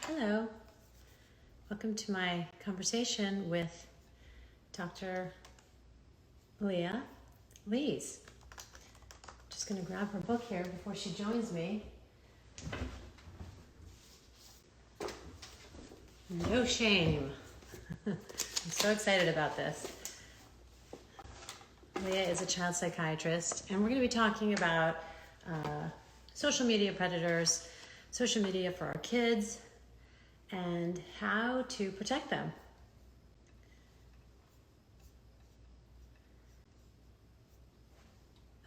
Hello, welcome to my conversation with Dr. Leah Lees. Just going to grab her book here before she joins me. No Shame. I'm so excited about this. Leah is a child psychiatrist, and we're going to be talking about social media predators, social media for our kids, and how to protect them.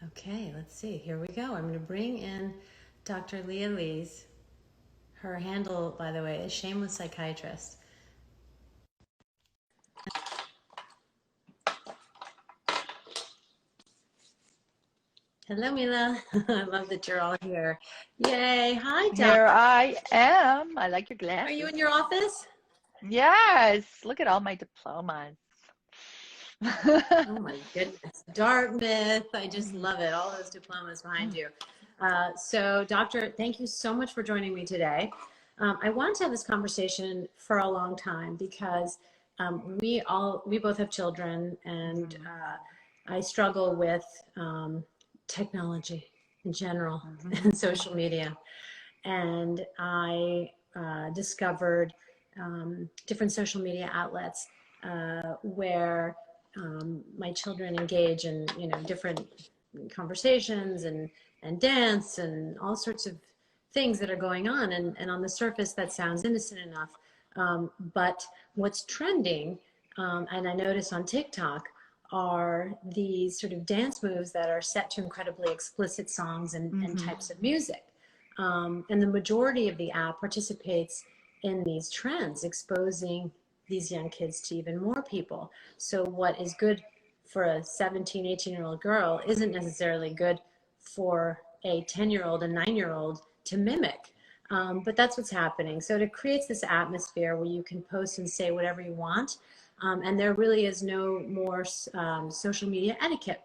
Okay, let's see. Here we go. I'm going to bring in Dr. Leah Lees. Her handle, by the way, is Shameless Psychiatrist. Hello, Mila. I love that you're all here. Yay. Hi, Doc. Here I am. I like your Are you glasses. in your office? Yes. Look at all my diplomas. Oh, my goodness. Dartmouth. I just love it. All those diplomas behind you. So, Doctor, thank you so much for joining me today. I wanted to have this conversation for a long time because we both have children, and I struggle with technology in general and social media. And I discovered different social media outlets where my children engage in, different conversations and dance and all sorts of things that are going on. And on the surface, that sounds innocent enough. But what's trending, and I notice on TikTok, are these sort of dance moves that are set to incredibly explicit songs and types of music. And the majority of the app participates in these trends, exposing these young kids to even more people. So what is good for a 17, 18-year-old girl isn't necessarily good for a 10-year-old and 9-year-old to mimic. But that's what's happening. So it creates this atmosphere where you can post and say whatever you want. And there really is no more social media etiquette.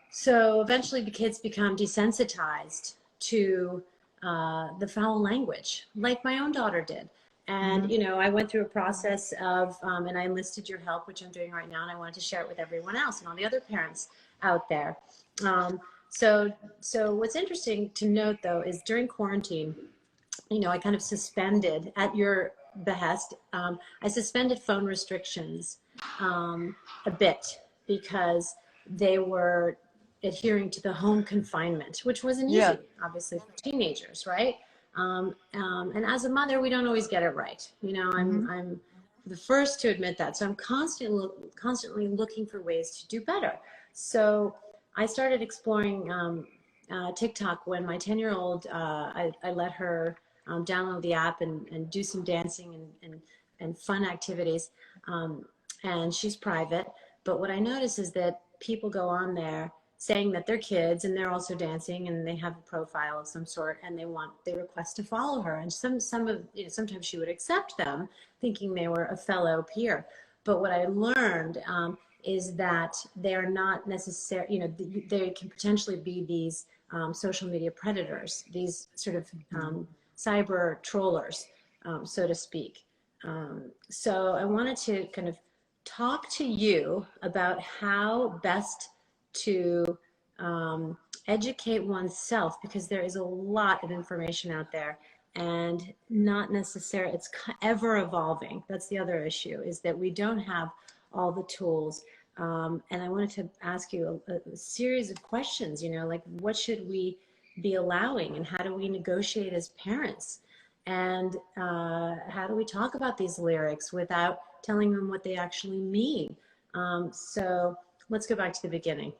So eventually the kids become desensitized to the foul language, like my own daughter did. And, I went through a process of, and I enlisted your help, which I'm doing right now, and I wanted to share it with everyone else and all the other parents out there. So what's interesting to note, though, is during quarantine, I kind of suspended, at your behest, I suspended phone restrictions a bit because they were adhering to the home confinement, which wasn't easy, obviously, for teenagers, right? And as a mother, we don't always get it right. I'm the first to admit that. So I'm constantly looking for ways to do better. So I started exploring TikTok when my 10-year-old, I let her download the app and do some dancing and fun activities. And she's private. But what I notice is that people go on there saying that they're kids and they're also dancing and they have a profile of some sort and they request to follow her. And sometimes she would accept them thinking they were a fellow peer. But what I learned is that they're not necessarily, they can potentially be these social media predators, these sort of cyber trollers, so to speak. So I wanted to kind of talk to you about how best to educate oneself, because there is a lot of information out there and not necessarily, it's ever evolving. That's the other issue, is that we don't have all the tools. And I wanted to ask you a series of questions, like what should we be allowing and how do we negotiate as parents? And how do we talk about these lyrics without telling them what they actually mean? So let's go back to the beginning.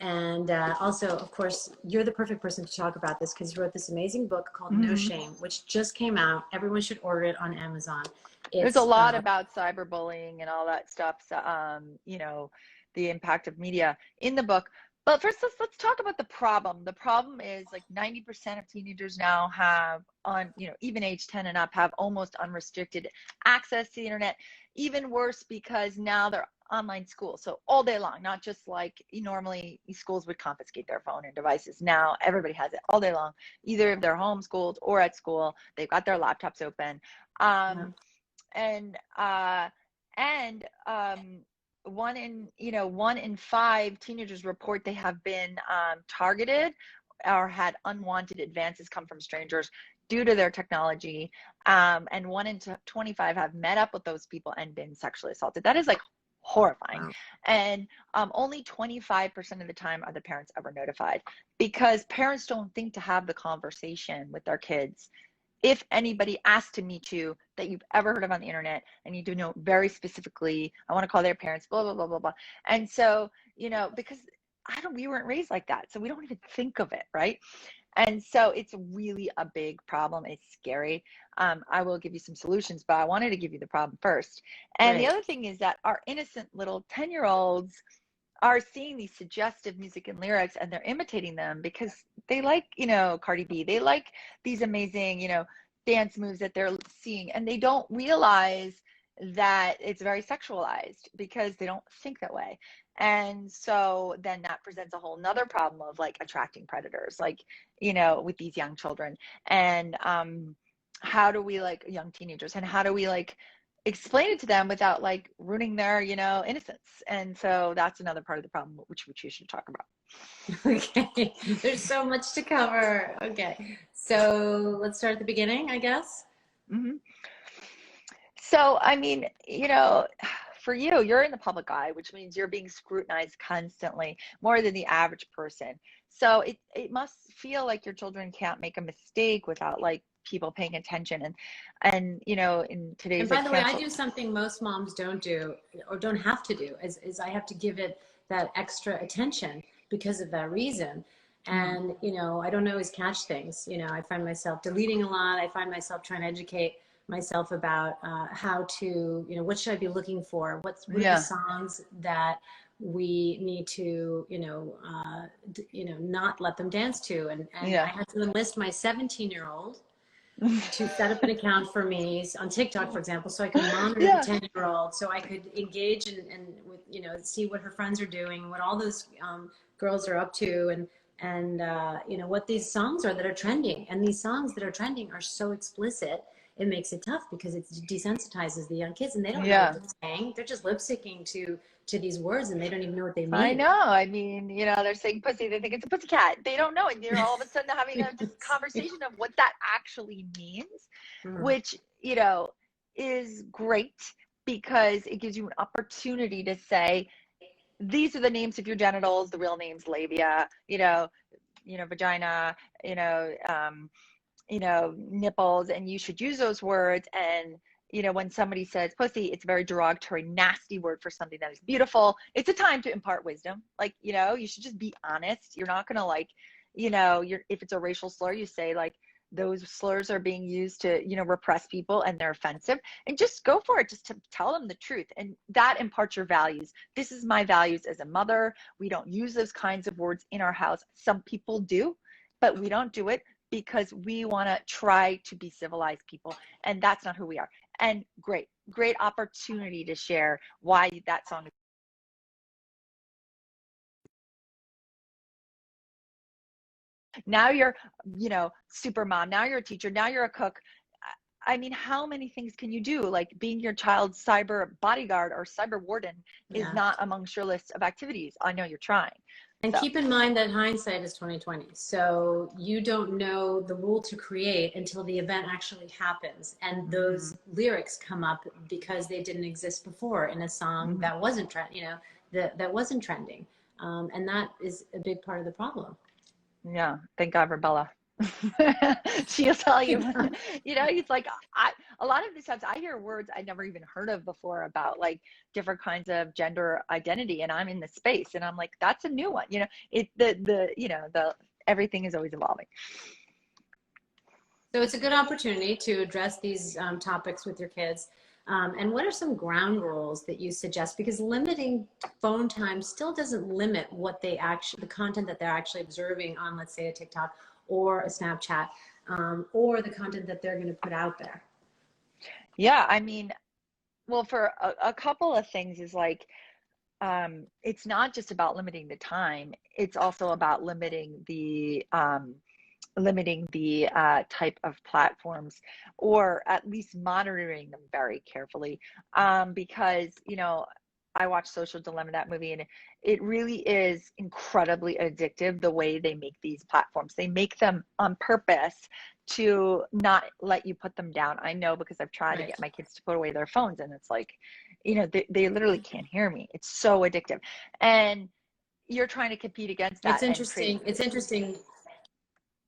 And also, of course, you're the perfect person to talk about this because you wrote this amazing book called No Shame, which just came out. Everyone should order it on Amazon. There's a lot about cyberbullying and all that stuff, the impact of media in the book. But first, let's talk about the problem. The problem is like 90% of teenagers now have even age 10 and up have almost unrestricted access to the internet. Even worse because now they're online school. So all day long, not just like normally schools would confiscate their phone and devices. Now everybody has it all day long. Either if they're homeschooled or at school, they've got their laptops open. One in five teenagers report they have been targeted or had unwanted advances come from strangers due to their technology. And 1 in 25 have met up with those people and been sexually assaulted. That is like horrifying. Wow. And only 25% of the time are the parents ever notified, because parents don't think to have the conversation with their kids. If anybody asks to meet you that you've ever heard of on the internet, and you do know very specifically, I want to call their parents, blah, blah, blah, blah, blah. And so, because we weren't raised like that. So we don't even think of it, right? And so it's really a big problem. It's scary. I will give you some solutions, but I wanted to give you the problem first. And right. The other thing is that our innocent little 10-year-olds are seeing these suggestive music and lyrics, and they're imitating them because they like, Cardi B. They like these amazing, dance moves that they're seeing, and they don't realize that it's very sexualized because they don't think that way. And so then that presents a whole nother problem of like attracting predators, like, with these young children. And how do we like young teenagers, and how do we like explain it to them without like ruining their, innocence? And so that's another part of the problem, which we should talk about. Okay, there's so much to cover. Okay, so let's start at the beginning, I guess. Mm-hmm. So, I mean, for you're in the public eye, which means you're being scrutinized constantly, more than the average person. So it must feel like your children can't make a mistake without like people paying attention. And in today's, and by the way, I do something most moms don't do or don't have to do, is I have to give it that extra attention because of that reason. And I don't always catch things. I find myself deleting a lot. I find myself trying to educate myself about how to, what should I be looking for? What are the songs that we need to, not let them dance to? And I had to enlist my 17-year-old to set up an account for me on TikTok, for example, so I could monitor the 10-year-old, so I could engage and with, see what her friends are doing, what all those girls are up to, and what these songs are that are trending. And these songs that are trending are so explicit, it makes it tough because it desensitizes the young kids, and they don't know what they're saying. They're just lip syncing to these words, and they don't even know what they mean. I know. I mean, they're saying pussy. They think it's a pussycat. They don't know. And they're all of a sudden having a conversation of what that actually means, which, is great because it gives you an opportunity to say, these are the names of your genitals, the real names, labia, vagina, nipples, and you should use those words. And when somebody says pussy, it's a very derogatory, nasty word for something that is beautiful. It's a time to impart wisdom. Like, you should just be honest. You're not gonna like, if it's a racial slur, you say like, those slurs are being used to, repress people and they're offensive, and just go for it, just to tell them the truth. And that imparts your values. This is my values as a mother. We don't use those kinds of words in our house. Some people do, but we don't do it because we want to try to be civilized people, and that's not who we are. And great opportunity to share why that song is. Now you're, super mom. Now you're a teacher. Now you're a cook. I mean, how many things can you do? Like being your child's cyber bodyguard or cyber warden is not amongst your list of activities. I know you're trying. And keep in mind that hindsight is 2020. So you don't know the rule to create until the event actually happens. And those lyrics come up because they didn't exist before in a song that wasn't that wasn't trending. And that is a big part of the problem. Yeah. Thank God for Bella. She'll tell you, it's like, a lot of the times I hear words I'd never even heard of before about like different kinds of gender identity, and I'm in the space and I'm like, that's a new one. Everything is always evolving. So it's a good opportunity to address these topics with your kids. And what are some ground rules that you suggest? Because limiting phone time still doesn't limit what they actually, the content that they're actually observing on, let's say, a TikTok or a Snapchat, or the content that they're going to put out there. Yeah, I mean, well, for a couple of things is like, it's not just about limiting the time. It's also about limiting the type of platforms, or at least monitoring them very carefully. Because, you know, I watched Social Dilemma, that movie, and it really is incredibly addictive the way they make these platforms. They make them on purpose to not let you put them down. I know, because I've tried to get my kids to put away their phones, and it's like, you know, they literally can't hear me. It's so addictive. And you're trying to compete against that. It's interesting. It's interesting.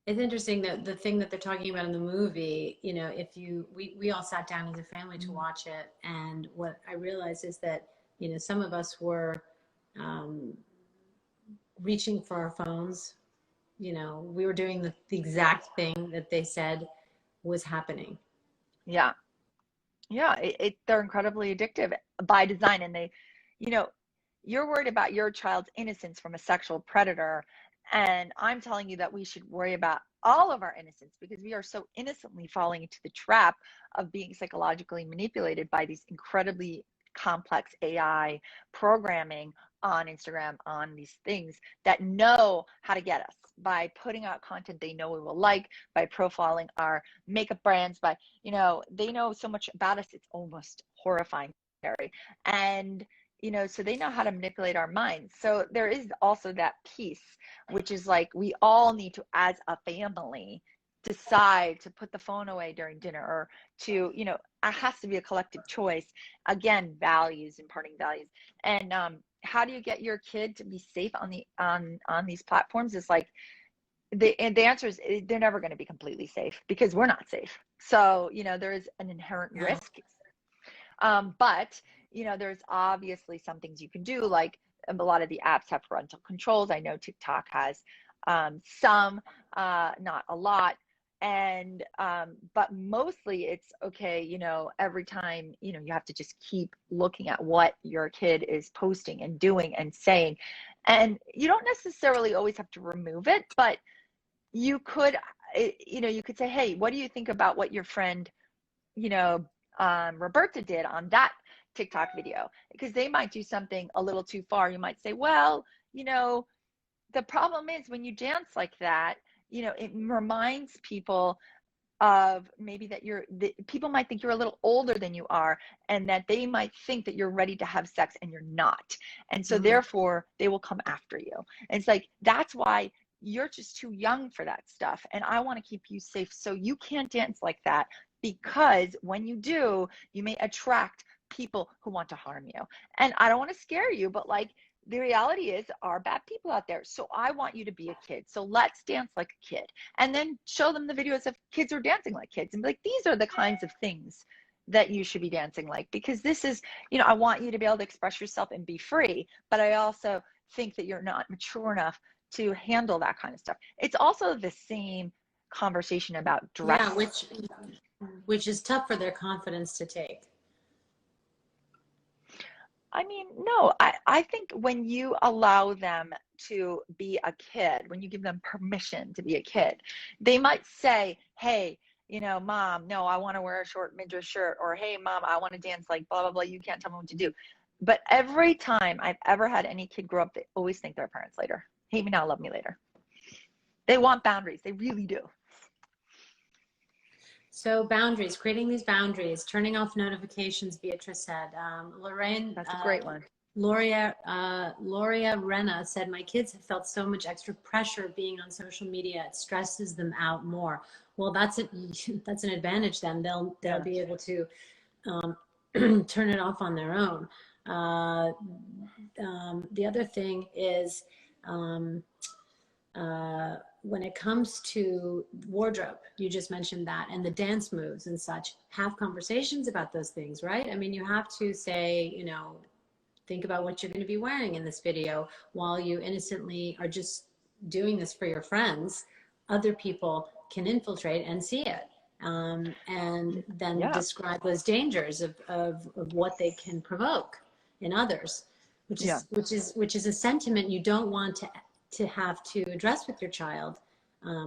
It's interesting that the thing that they're talking about in the movie, you know, if you, we all sat down as a family to watch it. And what I realized is that, you know, some of us were reaching for our phones. You know, we were doing the exact thing that they said was happening. Yeah. Yeah. They're incredibly addictive by design. And they, you know, you're worried about your child's innocence from a sexual predator. And I'm telling you that we should worry about all of our innocence, because we are so innocently falling into the trap of being psychologically manipulated by these incredibly complex AI programming on Instagram, on these things that know how to get us by putting out content they know we will like, by profiling our makeup brands, by, you know, they know so much about us, it's almost horrifying. And, you know, so they know how to manipulate our minds. So there is also that piece, which is like, we all need to, as a family, decide to put the phone away during dinner, or to, you know, it has to be a collective choice. Again, values, imparting values. And how do you get your kid to be safe on the on these platforms? Is like, the answer is, they're never going to be completely safe, because we're not safe. So, you know, there is an inherent risk. But, you know, there's obviously some things you can do, like a lot of the apps have parental controls. I know TikTok has some, not a lot. And, but mostly it's okay, you know, every time, you know, you have to just keep looking at what your kid is posting and doing and saying. And you don't necessarily always have to remove it, but you could, you know, you could say, hey, what do you think about what your friend, you know, Roberta did on that TikTok video? Because they might do something a little too far. You might say, well, you know, the problem is when you dance like that, you know, it reminds people of maybe that people might think you're a little older than you are, and that they might think that you're ready to have sex and you're not. And so therefore they will come after you. And it's like, that's why you're just too young for that stuff. And I want to keep you safe. So you can't dance like that, because when you do, you may attract people who want to harm you. And I don't want to scare you, but like, the reality is, are bad people out there. So I want you to be a kid. So let's dance like a kid. And then show them the videos of kids who are dancing like kids, and be like, these are the kinds of things that you should be dancing like, because this is, you know, I want you to be able to express yourself and be free. But I also think that you're not mature enough to handle that kind of stuff. It's also the same conversation about dress. Yeah, which is tough for their confidence to take. I mean, no, I think when you allow them to be a kid, when you give them permission to be a kid, they might say, hey, you know, mom, no, I want to wear a short midriff shirt, or hey, mom, I want to dance like blah, blah, blah. You can't tell me what to do. But every time I've ever had any kid grow up, they always think they're parents later. Hate me now, love me later. They want boundaries. They really do. So boundaries, creating these boundaries, turning off notifications, Beatrice said. Lorraine. That's a great one. Loria Rena said, my kids have felt so much extra pressure being on social media. It stresses them out more. Well, that's an advantage then. They'll be able to turn it off on their own. The other thing is, when it comes to wardrobe, you just mentioned that, and the dance moves and such, have conversations about those things, right? I mean, you have to say, you know, think about what you're going to be wearing in this video. While you innocently are just doing this for your friends, other people can infiltrate and see it. and then Yeah. describe those dangers of what they can provoke in others, Yeah. which is a sentiment you don't want to have to address with your child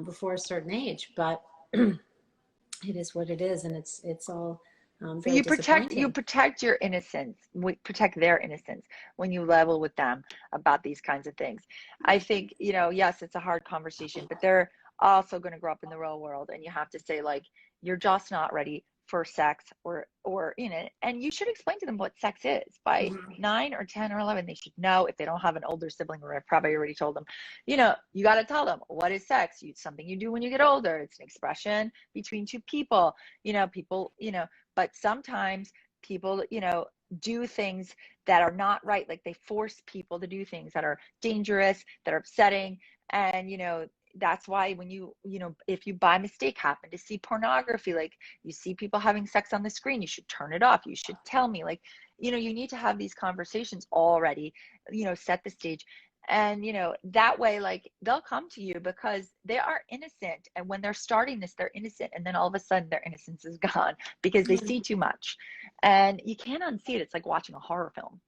before a certain age, but it is what it is, and it's all But very you disappointing. protect your innocence, protect their innocence when you level with them about these kinds of things. I think, yes, it's a hard conversation, but they're also going to grow up in the real world, and you have to say, like, you're just not ready for sex, or and you should explain to them what sex is by Mhm. 9 or 10 or 11. They should know. If they don't have an older sibling, or I've probably already told them, you got to tell them what is sex. It's something you do when you get older. It's an expression between two people. People, but sometimes people, do things that are not right. Like, they force people to do things that are dangerous, that are upsetting. And, that's why when if you by mistake happen to see pornography, like you see people having sex on the screen, you should turn it off. You should tell me, like, you need to have these conversations already, set the stage. And that way, like, they'll come to you because they are innocent, and when they're starting this, they're innocent, and then all of a sudden their innocence is gone because they see too much, and you can't unsee it. It's like watching a horror film.